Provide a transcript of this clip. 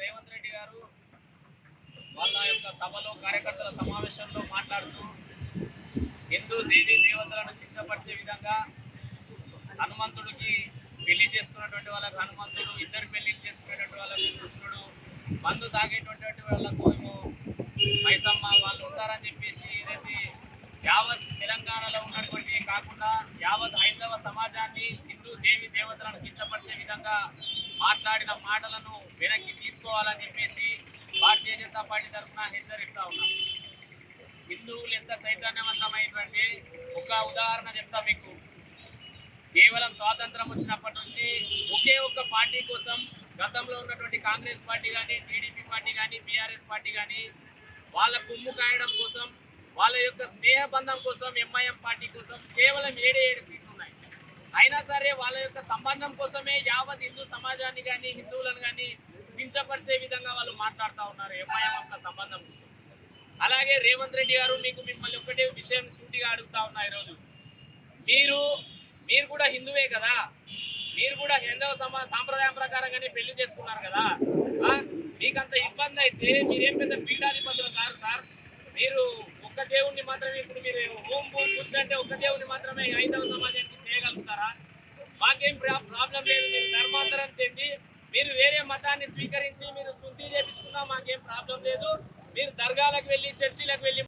రేవంత్ రెడ్డి గారు వాళ్ళ యొక్క సభలో కార్యకర్తల సమావేశంలో మాట్లాడుతూ హిందూ దేవీ దేవతలను కించపరిచే విధంగా హనుమంతుడికి పెళ్లి చేసుకున్నటువంటి వాళ్ళకు హనుమంతుడు, ఇద్దరు పెళ్లి చేసుకునేటువంటి వాళ్ళకు కృష్ణుడు, మందు తాగేటువంటి వాళ్ళకు ఏమో మైసమ్మ వాళ్ళు ఉంటారని చెప్పేసి ఇదైతే యావత్ తెలంగాణలో ఉన్నటువంటి కాకుండా యావత్ హైందవ సమాజాన్ని హిందూ దేవి దేవతలను కించపరిచే విధంగా మాట్లాడిన మాటలను వెనక్కి తీసుకోవాలని చెప్పేసి భారతీయ జనతా పార్టీ తరఫున హెచ్చరిస్తా ఉన్నాం. హిందువులు ఎంత చైతన్యవంతమైనటువంటి ఒక ఉదాహరణ చెప్తా మీకు. కేవలం స్వాతంత్రం వచ్చినప్పటి నుంచి ఒకే ఒక్క పార్టీ కోసం గతంలో ఉన్నటువంటి కాంగ్రెస్ పార్టీ కానీ, టీడీపీ పార్టీ కానీ, బీఆర్ఎస్ పార్టీ కానీ వాళ్ళ కొమ్ము కాయడం కోసం, వాళ్ళ యొక్క స్నేహబంధం కోసం ఎంఐఎం పార్టీ కోసం కేవలం 7 సీట్లు ఉన్నాయి. అయినా సరే వాళ్ళ యొక్క సంబంధం కోసమే యావత్ హిందూ సమాజాన్ని కానీ, హిందువులను కానీ కించపరిచే విధంగా వాళ్ళు మాట్లాడుతూ ఉన్నారు ఎంఐఎం యొక్క సంబంధం కోసం. అలాగే రేవంత్ రెడ్డి గారు మిమ్మల్ని ఒకటే విషయం సూటిగా అడుగుతా ఉన్నా ఈరోజు. మీరు కూడా హిందువే కదా, మీరు కూడా హిందవ సాంప్రదాయం ప్రకారంగానే పెళ్లి చేసుకున్నారు కదా, మీకంత ఇబ్బంది అయితే మీరేం పెద్ద పీఠాధిపతులు కాదు సార్. మీరు ఒక్క దేవుణ్ణి మాత్రమే, ఇప్పుడు మీరు ఓం పుష్ అంటే ఒక్క దేవుణ్ణి మాత్రమే హైందవ సమాజానికి చేయగలుగుతారా? మాకేం ప్రాబ్లం లేదు, మీరు ధర్మాంతరం చెంది మీరు వేరే మతాన్ని స్వీకరించి మీరు శుద్ధి చేపించుకున్నా మాకేం ప్రాబ్లం లేదు. మీరు దర్గాలకు వెళ్ళి, చర్చిలకు వెళ్ళి